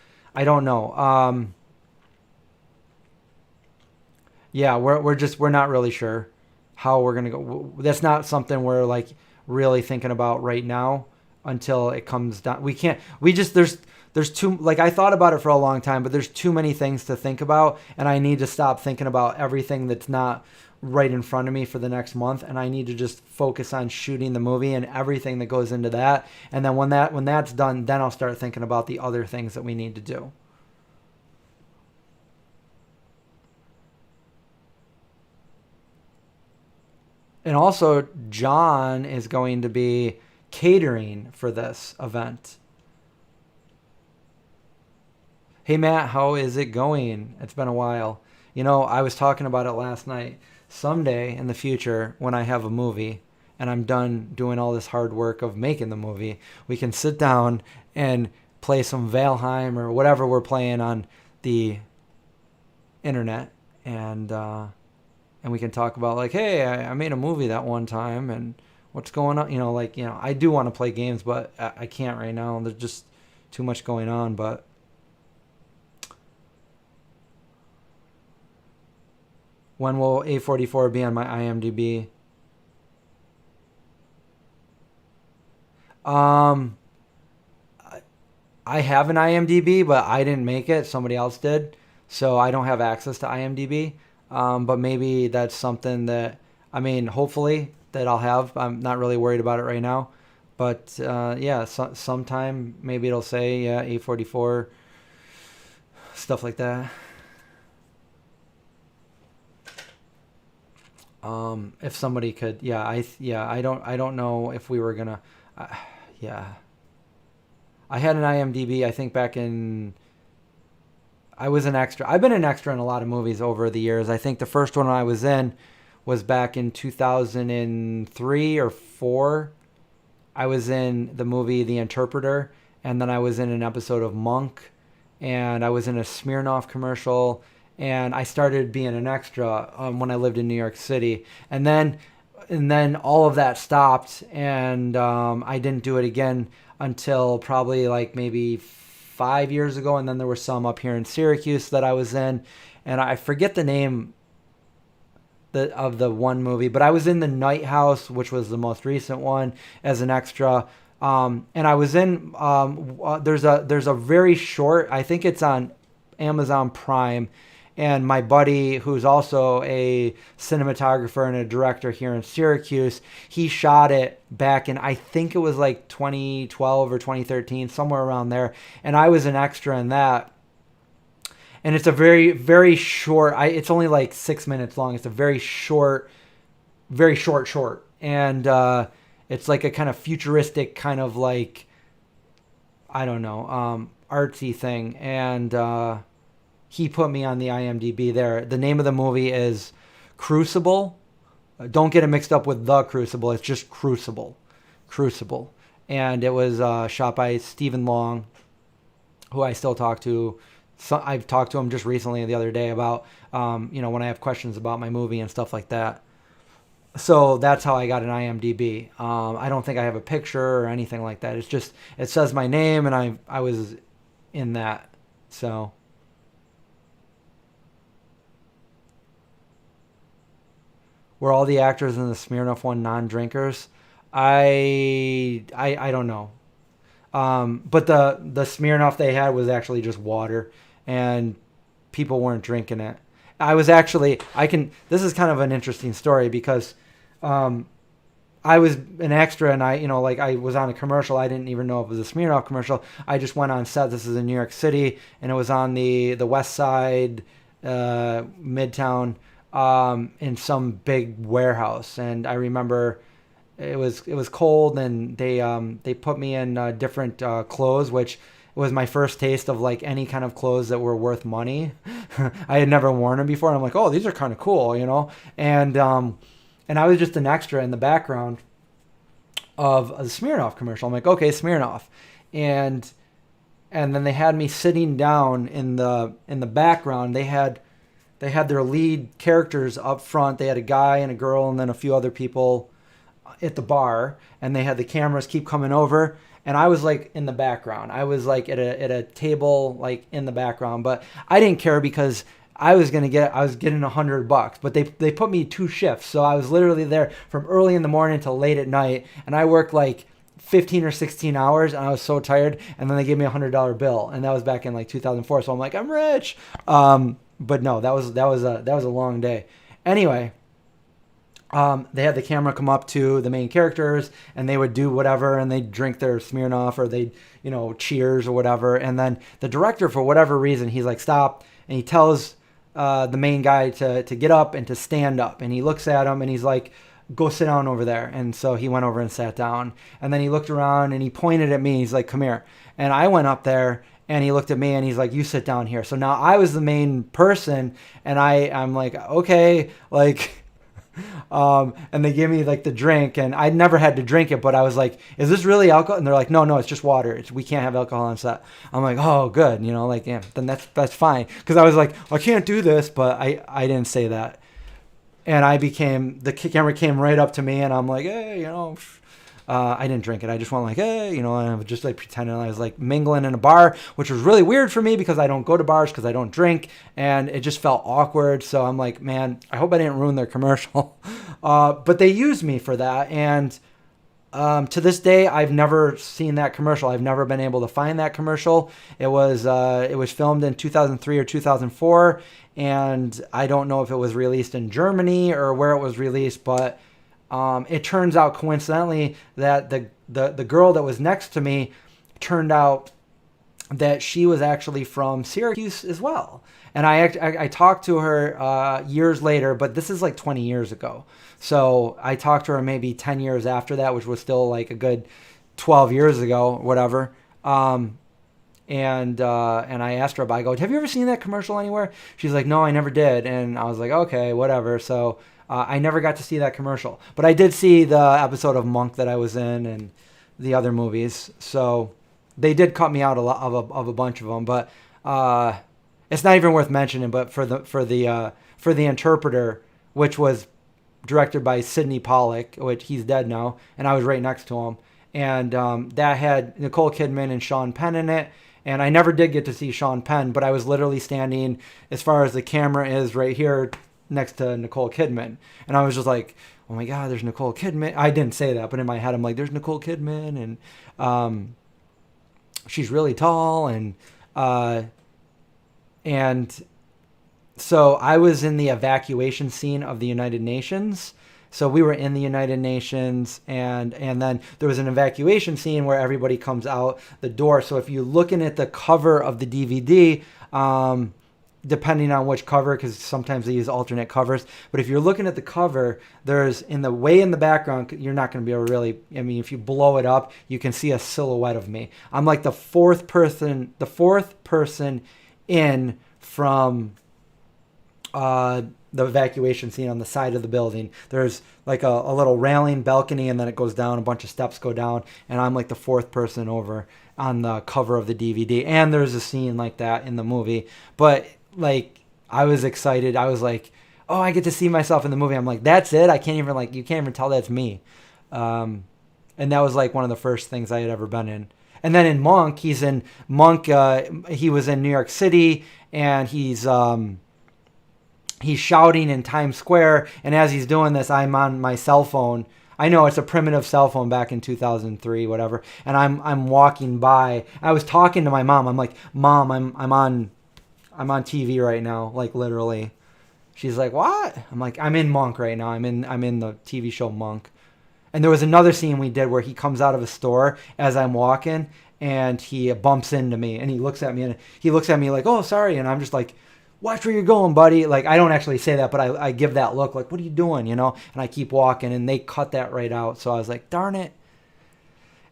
Yeah, we're not really sure how we're gonna go. That's not something we're really thinking about right now until it comes down. There's too, I thought about it for a long time, but there's too many things to think about, and I need to stop thinking about everything that's not right in front of me for the next month, and I need to just focus on shooting the movie and everything that goes into that. And then when that's done, then I'll start thinking about the other things that we need to do. And also, John is going to be catering for this event. Hey, Matt, how is it going? It's been a while. I was talking about it last night. Someday in the future, when I have a movie and I'm done doing all this hard work of making the movie, we can sit down and play some Valheim or whatever we're playing on the internet, and we can talk about hey, I made a movie that one time and what's going on. I do want to play games, but I can't right now. There's just too much going on. But when will A44 be on my IMDb? Um, I have an IMDb, but I didn't make it. Somebody else did. So I don't have access to IMDb. But maybe that's something that, I mean, hopefully that I'll have. I'm not really worried about it right now. But yeah, sometime maybe it'll say, yeah, 844, stuff like that. If somebody could, yeah, I don't know if we were gonna, yeah. I had an IMDb, I think back in, I was an extra. I've been an extra in a lot of movies over the years. I think the first one I was in was back in 2003 or 4. I was in the movie The Interpreter, and then I was in an episode of Monk, and I was in a Smirnoff commercial, and I started being an extra when I lived in New York City. And then all of that stopped, and I didn't do it again until probably like maybe 5 years ago. And then there were some up here in Syracuse that I was in, and I forget the name of the one movie, but I was in The Night House, which was the most recent one, as an extra. And I was in there's a very short, I think it's on Amazon Prime, and my buddy, who's also a cinematographer and a director here in Syracuse, he shot it back in, I think it was like 2012 or 2013, somewhere around there, and I was an extra in that. And it's a very, very short, it's only like 6 minutes long. It's a very short. And it's like a kind of futuristic kind of like, I don't know, artsy thing. And he put me on the IMDb there. The name of the movie is Crucible. Don't get it mixed up with The Crucible. It's just Crucible. And it was shot by Stephen Long, who I still talk to. So I've talked to him just recently the other day about, when I have questions about my movie and stuff like that. So that's how I got an IMDb. I don't think I have a picture or anything like that. It's just, it says my name, and I was in that. So. Were all the actors in the Smirnoff one non-drinkers? I don't know. But the Smirnoff they had was actually just water, and people weren't drinking it. This is kind of an interesting story because I was an extra, and I was on a commercial. I didn't even know it was a Smirnoff commercial. I just went on set. This is in New York City, and it was on the West Side, Midtown, in some big warehouse. And I remember it was cold, and they put me in different clothes, which was my first taste of like any kind of clothes that were worth money. I had never worn them before, and I'm like, oh, these are kind of cool, And I was just an extra in the background of a Smirnoff commercial. I'm like, okay, Smirnoff, and then they had me sitting down in the background. They had their lead characters up front. They had a guy and a girl, and then a few other people at the bar, and they had the cameras keep coming over, and I was like in the background. I was like at a table, like in the background, but I didn't care because I was getting $100, but they put me 2 shifts, so I was literally there from early in the morning till late at night, and I worked like 15 or 16 hours, and I was so tired, and then they gave me $100 bill, and that was back in like 2004. So I'm like, I'm rich. But no, that was a long day. Anyway, they had the camera come up to the main characters, and they would do whatever, and they'd drink their Smirnoff, or they'd, cheers or whatever. And then the director, for whatever reason, he's like, stop. And he tells the main guy to get up and to stand up. And he looks at him, and he's like, go sit down over there. And so he went over and sat down. And then he looked around, and he pointed at me. He's like, come here. And I went up there, and he looked at me, and he's like, you sit down here. So now I was the main person, and I'm like, okay, like, and they gave me like the drink, and I'd never had to drink it, but I was like, is this really alcohol? And they're like, no, it's just water. We can't have alcohol on set. I'm like, oh, good. Like, yeah, then that's fine. Cause I was like, I can't do this, but I didn't say that. And the camera came right up to me, and I'm like, hey, I didn't drink it. I just went like, hey, and I was just like pretending I was like mingling in a bar, which was really weird for me because I don't go to bars because I don't drink, and it just felt awkward. So I'm like, man, I hope I didn't ruin their commercial. But they used me for that, and To this day, I've never seen that commercial. I've never been able to find that commercial. It was filmed in 2003 or 2004, and I don't know if it was released in Germany or where it was released, but it turns out coincidentally that the girl that was next to me turned out that she was actually from Syracuse as well. And I talked to her years later, but this is like 20 years ago. So I talked to her maybe 10 years after that, which was still like a good 12 years ago, whatever. And I asked her I go, have you ever seen that commercial anywhere? She's like, no, I never did. And I was like, okay, whatever. So I never got to see that commercial. But I did see the episode of Monk that I was in and the other movies. So they did cut me out of a bunch of them. But it's not even worth mentioning. But for the Interpreter, which was directed by Sidney Pollack, which he's dead now, and I was right next to him. And that had Nicole Kidman and Sean Penn in it. And I never did get to see Sean Penn, but I was literally standing as far as the camera is right here next to Nicole Kidman. And I was just like, oh my God, there's Nicole Kidman. I didn't say that, but in my head, I'm like, there's Nicole Kidman. And she's really tall. And so I was in the evacuation scene of the United Nations. So we were in the United Nations, and then there was an evacuation scene where everybody comes out the door. So if you're looking at the cover of the DVD, depending on which cover, because sometimes they use alternate covers, but if you're looking at the cover, there's in the background, you're not going to be able to really, I mean, if you blow it up, you can see a silhouette of me. I'm like the fourth person in from the evacuation scene on the side of the building. There's like a little railing balcony, and then it goes down, a bunch of steps go down, and I'm like the fourth person over on the cover of the DVD. And there's a scene like that in the movie. But like, I was excited. I was like, oh, I get to see myself in the movie. I'm like, that's it? You can't even tell that's me. And that was like one of the first things I had ever been in. And then in Monk, he was in New York City, and he's shouting in Times Square, and as he's doing this, I'm on my cell phone. I know it's a primitive cell phone back in 2003, whatever. And I'm walking by. I was talking to my mom. I'm like, Mom, I'm on TV right now, like literally. She's like, what? I'm like, I'm in Monk right now. I'm in the TV show Monk. And there was another scene we did where he comes out of a store as I'm walking, and he bumps into me, and he looks at me like, oh, sorry. And I'm just like, watch where you're going, buddy. Like, I don't actually say that, but I give that look like, what are you doing, And I keep walking, and they cut that right out. So I was like, darn it.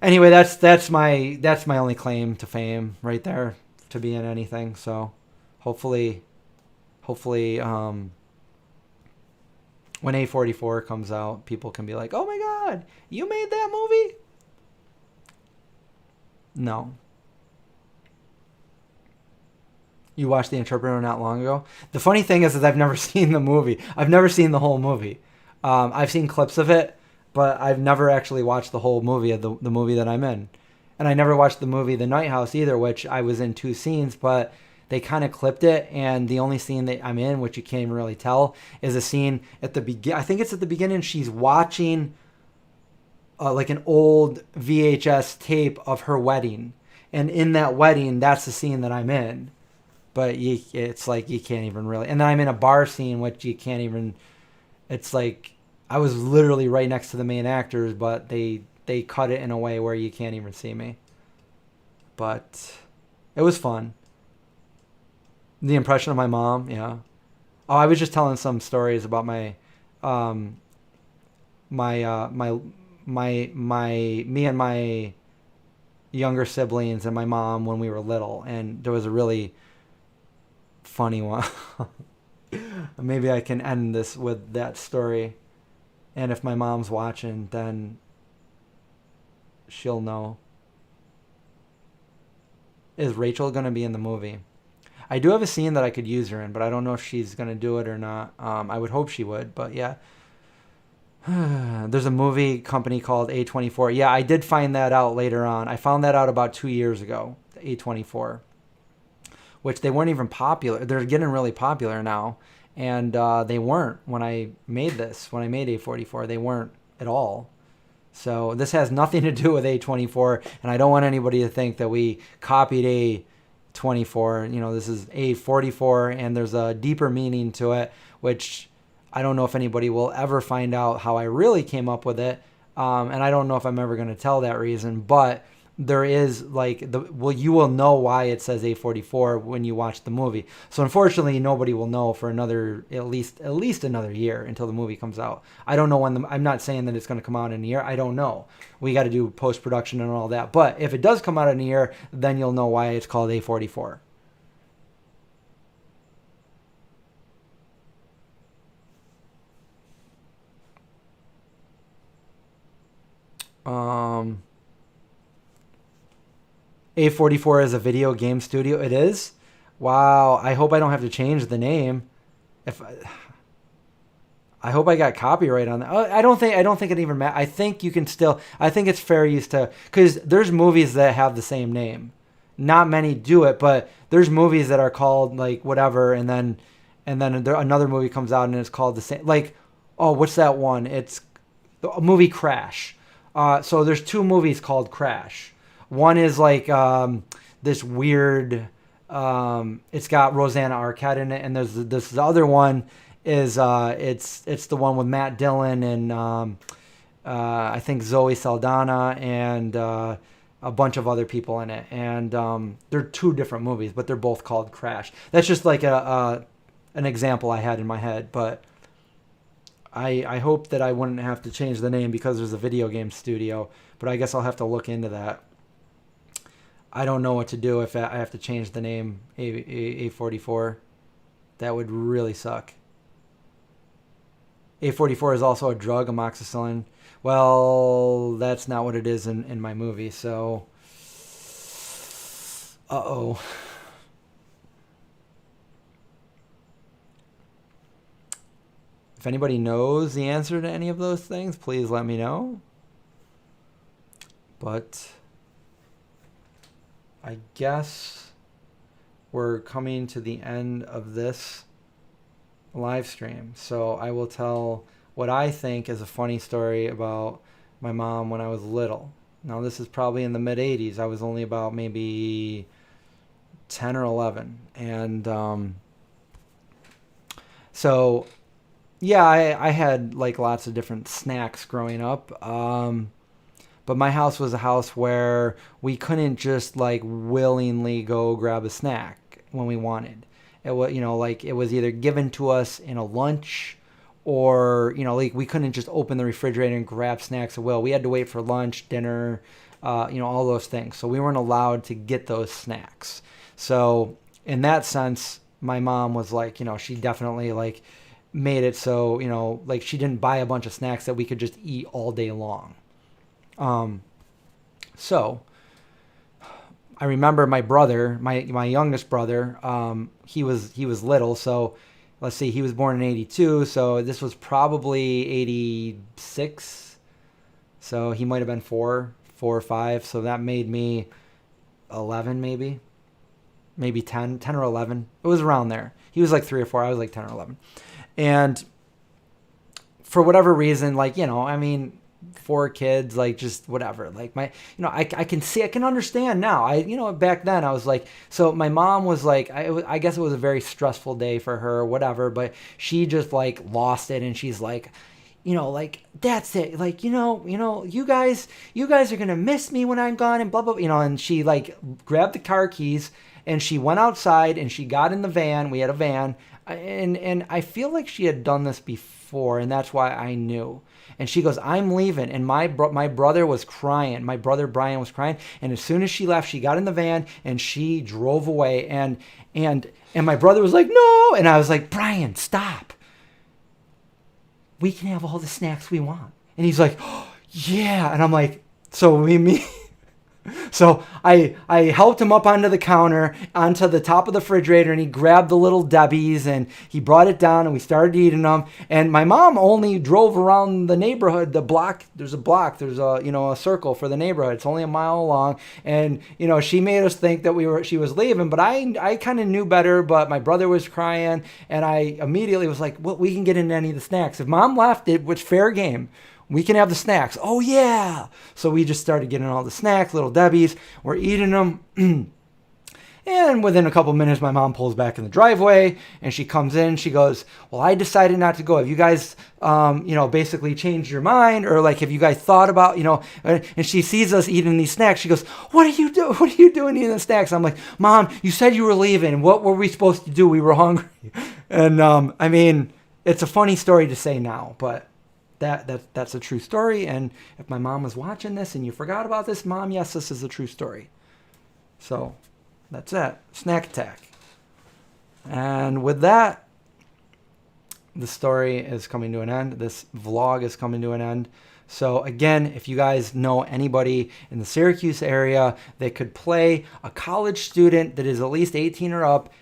Anyway, that's my only claim to fame right there, to be in anything. So hopefully when A44 comes out, people can be like, oh my God, you made that movie? No. You watched The Interpreter not long ago. The funny thing is I've never seen the movie. I've never seen the whole movie. I've seen clips of it, but I've never actually watched the whole movie of the movie that I'm in. And I never watched the movie The Night House either, which I was in 2 scenes, but they kind of clipped it. And the only scene that I'm in, which you can't even really tell, is a scene at the beginning. I think it's at the beginning. She's watching like an old VHS tape of her wedding. And in that wedding, that's the scene that I'm in. But it's like you can't even really. And then I'm in a bar scene, which you can't even. It's like I was literally right next to the main actors, but they cut it in a way where you can't even see me. But it was fun. The impression of my mom, yeah. Oh, I was just telling some stories about me and my younger siblings and my mom when we were little, and there was a really funny one. Maybe I can end this with that story, and if my mom's watching, then she'll know. Is Rachel gonna be in the movie? I do have a scene that I could use her in, but I don't know if she's gonna do it or not. I would hope she would, but yeah. There's a movie company called A24. Yeah, I did find that out later on. I found that out about 2 years ago, A24. Which they weren't even popular. They're getting really popular now. And they weren't when I made this. When I made A44, they weren't at all. So this has nothing to do with A24, and I don't want anybody to think that we copied A24. This is A44, and there's a deeper meaning to it, which I don't know if anybody will ever find out how I really came up with it. And I don't know if I'm ever going to tell that reason, but there is you will know why it says A44 when you watch the movie. So unfortunately, nobody will know for at least another year until the movie comes out. I don't know when I'm not saying that it's going to come out in a year. I don't know. We got to do post-production and all that. But if it does come out in a year, then you'll know why it's called A44. A44 is a video game studio. It is? Wow. I hope I don't have to change the name. I hope I got copyright on that. I don't think it even matters. I think you can still. I think it's fair use to, because there's movies that have the same name. Not many do it, but there's movies that are called like whatever, and then another movie comes out and it's called the same. Like, oh, what's that one? It's a movie Crash. So there's two movies called Crash. One is like this weird. It's got Rosanna Arquette in it, and there's the other one is it's the one with Matt Dillon and I think Zoe Saldana and a bunch of other people in it, and they're two different movies, but they're both called Crash. That's just like an example I had in my head, but. I hope that I wouldn't have to change the name because there's a video game studio, but I guess I'll have to look into that. I don't know what to do if I have to change the name A44. That would really suck. A44 is also a drug, amoxicillin. Well, that's not what it is in my movie, so... Uh-oh. If anybody knows the answer to any of those things, please let me know. But I guess we're coming to the end of this live stream. So I will tell what I think is a funny story about my mom when I was little. Now, this is probably in the mid-'80s. I was only about maybe 10 or 11. And so... yeah, I had like lots of different snacks growing up. But my house was a house where we couldn't just like willingly go grab a snack when we wanted. It was, it was either given to us in a lunch or, like we couldn't just open the refrigerator and grab snacks at will. We had to wait for lunch, dinner, all those things. So we weren't allowed to get those snacks. So in that sense, my mom was like, she definitely like made it so, like she didn't buy a bunch of snacks that we could just eat all day long. So I remember my brother, my youngest brother, he was little. So let's see, he was born in 82. So this was probably 86. So he might've been four or five. So that made me 11, maybe 10 or 11. It was around there. He was like 3 or 4. I was like 10 or 11. And for whatever reason, like, 4 kids, like just whatever, like my, I can understand now. Back then I was like, so my mom was like, I guess it was a very stressful day for her, whatever, but she just like lost it. And she's like, like, that's it. Like, you guys are going to miss me when I'm gone and blah, blah, and she like grabbed the car keys and she went outside and she got in the van. We had a van. And I feel like she had done this before, and that's why I knew. And she goes, I'm leaving. And my brother was crying. My brother Brian was crying. And as soon as she left, she got in the van and she drove away. And my brother was like, no. And I was like, Brian, stop. We can have all the snacks we want. And he's like, oh, yeah. And I'm like, so So I helped him up onto the counter, onto the top of the refrigerator, and he grabbed the little Debbie's and he brought it down and we started eating them. And my mom only drove around the neighborhood, the block. There's a circle for the neighborhood. It's only a mile long. And, she made us think that she was leaving, but I kind of knew better, but my brother was crying and I immediately was like, well, we can get into any of the snacks. If mom left, it was fair game. We can have the snacks. Oh, yeah. So we just started getting all the snacks, Little Debbie's. We're eating them. And within a couple minutes, my mom pulls back in the driveway and she comes in. She goes, well, I decided not to go. Have you guys, basically changed your mind? Or like, have you guys thought about, and she sees us eating these snacks. She goes, what are you doing? What are you doing eating the snacks? I'm like, Mom, you said you were leaving. What were we supposed to do? We were hungry. And, it's a funny story to say now, but that's a true story. And if my mom was watching this and you forgot about this, Mom, yes, this is a true story. So that's it. Snack attack. And with that, the story is coming to an end. This vlog is coming to an end. So again, if you guys know anybody in the Syracuse area that could play a college student that is at least 18 or up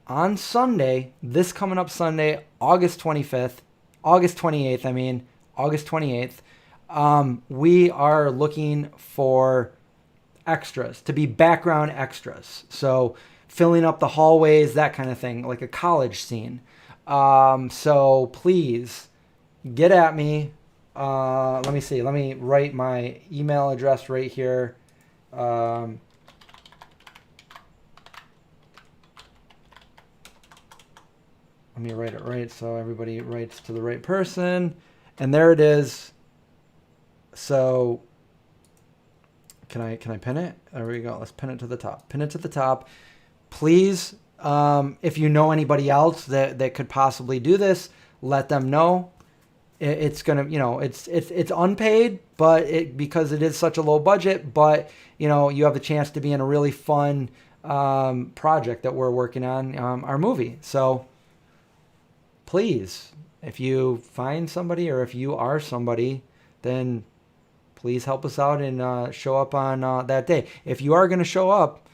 on Sunday, this coming up Sunday, August 28th, we are looking for extras, to be background extras. So filling up the hallways, that kind of thing, like a college scene. So please get at me. Let me see. Let me write my email address right here. Let me write it right so everybody writes to the right person. And there it is. So can I pin it? There we go. Let's pin it to the top. Pin it to the top. Please, if you know anybody else that could possibly do this, let them know. It's gonna, it's unpaid, but because it is such a low budget, but you have the chance to be in a really fun project that we're working on, our movie. So please, if you find somebody or if you are somebody, then please help us out and show up on that day. If you are going to show up,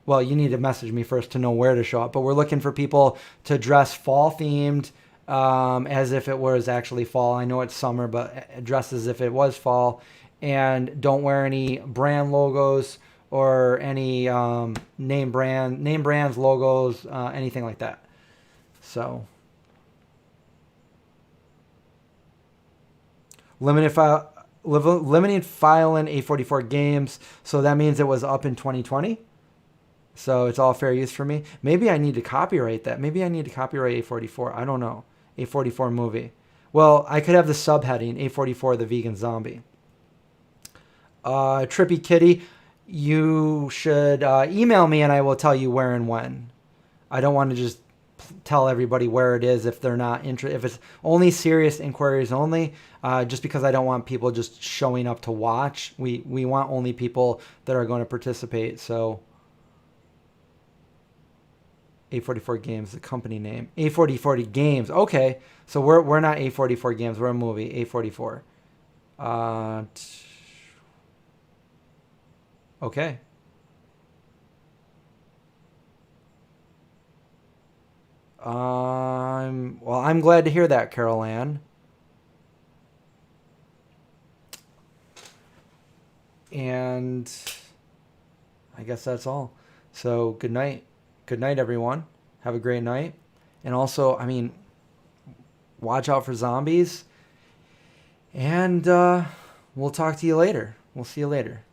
well, you need to message me first to know where to show up. But we're looking for people to dress fall themed, as if it was actually fall. I know it's summer, but dress as if it was fall. And don't wear any brand logos or any name brands, logos, anything like that. So limited file in A44 games. So that means it was up in 2020. So it's all fair use for me. Maybe I need to copyright that. Maybe I need to copyright A44. I don't know. A44 movie. Well, I could have the subheading A44 the vegan zombie. Trippy Kitty, you should email me and I will tell you where and when. I don't want to just tell everybody where it is if they're not interested. If it's only serious inquiries only, just because I don't want people just showing up to watch. We want only people that are going to participate. So A44 Games, the company name. A44 Games. Okay, so we're not A44 Games. We're a movie. A44. Okay. I'm glad to hear that, Carol Ann. And I guess that's all. So good night. Good night, everyone. Have a great night. And also, watch out for zombies. And we'll talk to you later. We'll see you later.